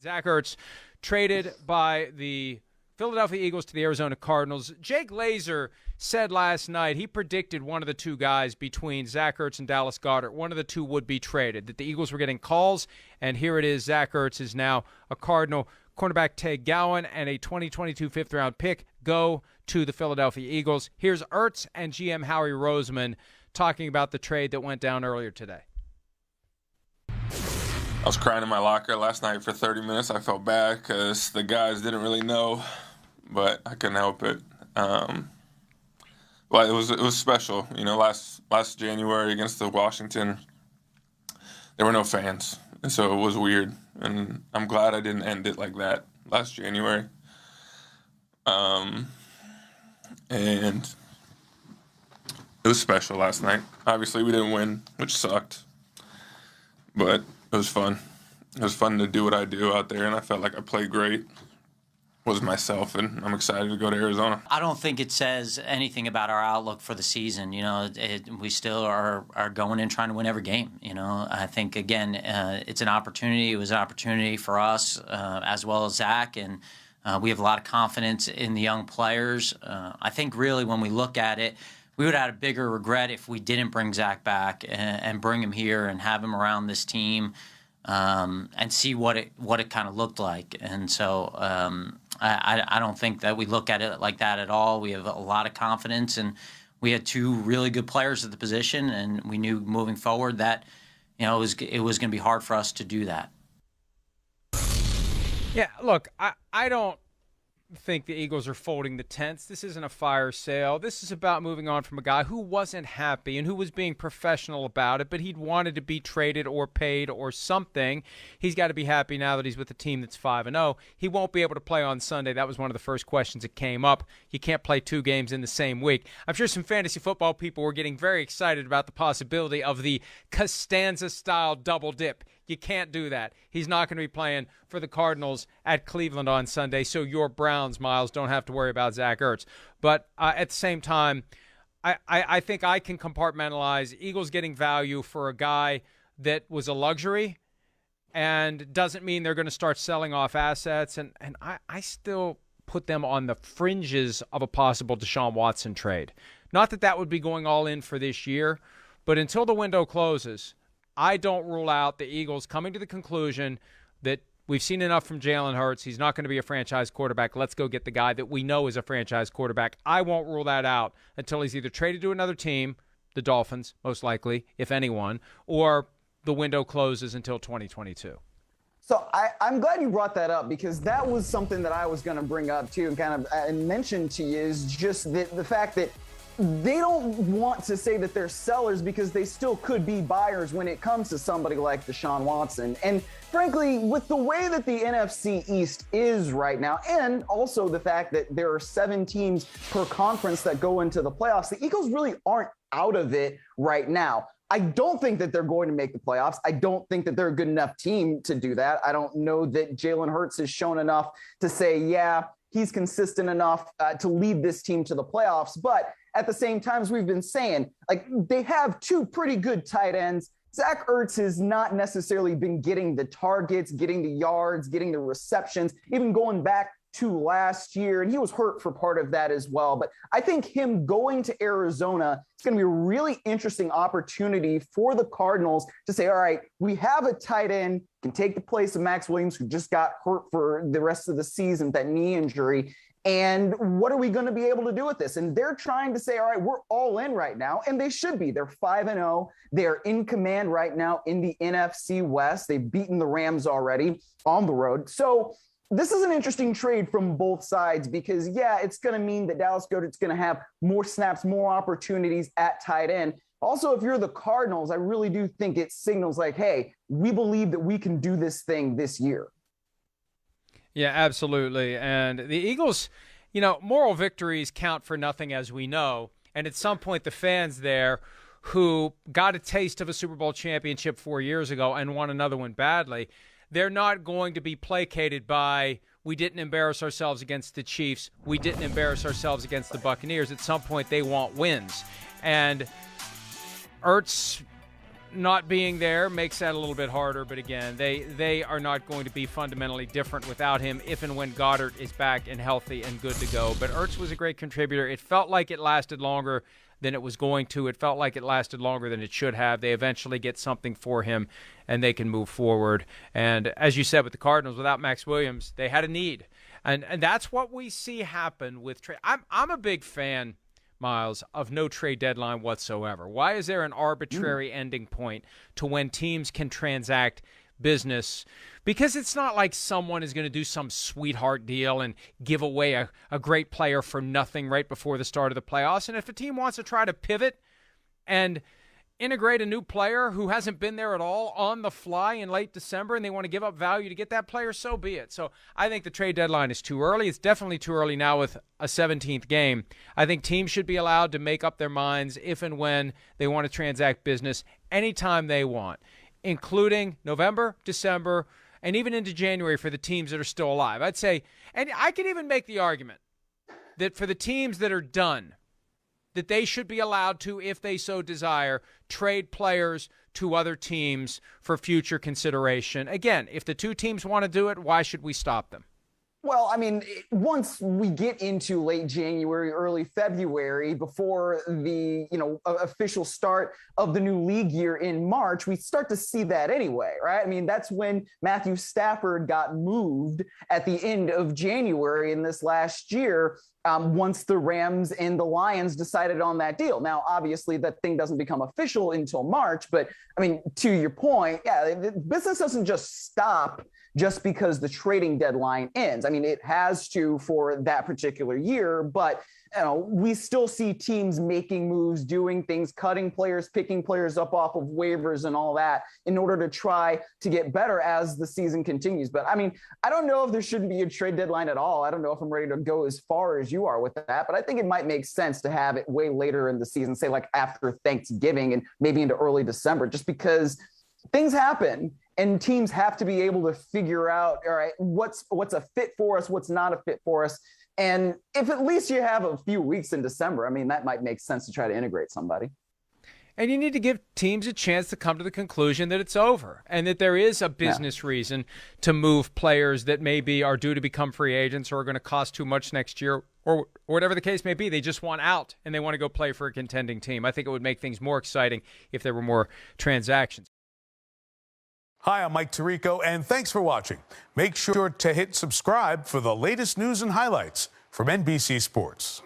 Zach Ertz traded by the Philadelphia Eagles to the Arizona Cardinals. Jake Glazer said last night he predicted one of the two guys between Zach Ertz and Dallas Goedert, one of the two would be traded, that the Eagles were getting calls, and here it is. Zach Ertz is now a Cardinal. Cornerback Ted Gowan and a 2022 fifth-round pick go to the Philadelphia Eagles. Here's Ertz and GM Howie Roseman talking about the trade that went down earlier today. I was crying in my locker last night for 30 minutes. I felt bad because the guys didn't really know, but I couldn't help it. Well, it was special. You know, last January against the Washington, there were no fans, and so it was weird. And I'm glad I didn't end it like that last January. And it was special last night. Obviously, we didn't win, which sucked, but it was fun. It was fun to do what I do out there, and I felt like I played great, was myself, and I'm excited to go to Arizona. I don't think it says anything about our outlook for the season. You know, we still are going in trying to win every game. You know, I think, again, it's an opportunity. It was an opportunity for us as well as Zach, and we have a lot of confidence in the young players. I think really when we look at it, we would have had a bigger regret if we didn't bring Zach back and bring him here and have him around this team and see what it kind of looked like. And so I don't think that we look at it like that at all. We have a lot of confidence, and we had two really good players at the position, and we knew moving forward that it was going to be hard for us to do that. Yeah, look, I don't think the Eagles are folding the tents. This isn't a fire sale. This is about moving on from a guy who wasn't happy and who was being professional about it, but he'd wanted to be traded or paid or something. He's got to be happy now that he's with a team that's 5-0. He won't be able to play on Sunday. That was one of the first questions that came up. You can't play two games in the same week. I'm sure some fantasy football people were getting very excited about the possibility of the Costanza-style double dip. You can't do that. He's not going to be playing for the Cardinals at Cleveland on Sunday, so your Browns, Myles, don't have to worry about Zach Ertz. But at the same time, I think I can compartmentalize Eagles getting value for a guy that was a luxury and doesn't mean they're going to start selling off assets. And I still put them on the fringes of a possible Deshaun Watson trade. Not that that would be going all in for this year, but until the window closes, I don't rule out the Eagles coming to the conclusion that we've seen enough from Jalen Hurts. He's not going to be a franchise quarterback. Let's go get the guy that we know is a franchise quarterback. I won't rule that out until he's either traded to another team, the Dolphins, most likely, if anyone, or the window closes until 2022. So I'm glad you brought that up, because that was something that I was going to bring up too and kind of mention to you, is just the fact that they don't want to say that they're sellers because they still could be buyers when it comes to somebody like Deshaun Watson. And frankly, with the way that the NFC East is right now, and also the fact that there are 7 teams per conference that go into the playoffs, the Eagles really aren't out of it right now. I don't think that they're going to make the playoffs. I don't think that they're a good enough team to do that. I don't know that Jalen Hurts has shown enough to say, yeah, he's consistent enough to lead this team to the playoffs. But at the same time, as we've been saying, like, they have 2 pretty good tight ends. Zach Ertz has not necessarily been getting the targets, getting the yards, getting the receptions, even going back to last year. And he was hurt for part of that as well. But I think him going to Arizona, it's going to be a really interesting opportunity for the Cardinals to say, all right, we have a tight end, can take the place of Max Williams, who just got hurt for the rest of the season, that knee injury. And what are we going to be able to do with this? And they're trying to say, all right, we're all in right now. And they should be. They're 5-0. They're in command right now in the NFC West. They've beaten the Rams already on the road. So this is an interesting trade from both sides, because, yeah, it's going to mean that Dallas Goedert's going to have more snaps, more opportunities at tight end. Also, if you're the Cardinals, I really do think it signals like, hey, we believe that we can do this thing this year. Yeah, absolutely. And the Eagles, moral victories count for nothing, as we know. And at some point, the fans there who got a taste of a Super Bowl championship 4 years ago and won another one badly, they're not going to be placated by, we didn't embarrass ourselves against the Chiefs, we didn't embarrass ourselves against the Buccaneers. At some point, they want wins. And Ertz not being there makes that a little bit harder. But again, they are not going to be fundamentally different without him if and when Goddard is back and healthy and good to go. But Ertz was a great contributor. It felt like it lasted longer than it was going to. It felt like it lasted longer than it should have. They eventually get something for him, and they can move forward. And as you said with the Cardinals, without Max Williams, they had a need. And that's what we see happen with trade. I'm a big fan, Myles, of no trade deadline whatsoever. Why is there an arbitrary ending point to when teams can transact business? Because it's not like someone is going to do some sweetheart deal and give away a great player for nothing right before the start of the playoffs. And if a team wants to try to pivot and integrate a new player who hasn't been there at all on the fly in late December and they want to give up value to get that player, so be it. So I think the trade deadline is too early. It's definitely too early now with a 17th game. I think teams should be allowed to make up their minds if and when they want to transact business anytime they want, including November, December, and even into January for the teams that are still alive. I'd say, and I could even make the argument that for the teams that are done, that they should be allowed to, if they so desire, trade players to other teams for future consideration. Again, if the two teams want to do it, why should we stop them? Well, I mean, once we get into late January, early February, before the, official start of the new league year in March, we start to see that anyway, right? I mean, that's when Matthew Stafford got moved at the end of January in this last year, once the Rams and the Lions decided on that deal. Now, obviously, that thing doesn't become official until March, but I mean, to your point, yeah, business doesn't just stop just because the trading deadline ends. I mean, it has to for that particular year, but we still see teams making moves, doing things, cutting players, picking players up off of waivers and all that in order to try to get better as the season continues. But I mean, I don't know if there shouldn't be a trade deadline at all. I don't know if I'm ready to go as far as you are with that, but I think it might make sense to have it way later in the season, say like after Thanksgiving and maybe into early December, just because things happen and teams have to be able to figure out, all right, what's a fit for us, what's not a fit for us. And if at least you have a few weeks in December, I mean, that might make sense to try to integrate somebody. And you need to give teams a chance to come to the conclusion that it's over and that there is a business reason to move players that maybe are due to become free agents or are going to cost too much next year or whatever the case may be. They just want out and they want to go play for a contending team. I think it would make things more exciting if there were more transactions. Hi, I'm Mike Tirico, and thanks for watching. Make sure to hit subscribe for the latest news and highlights from NBC Sports.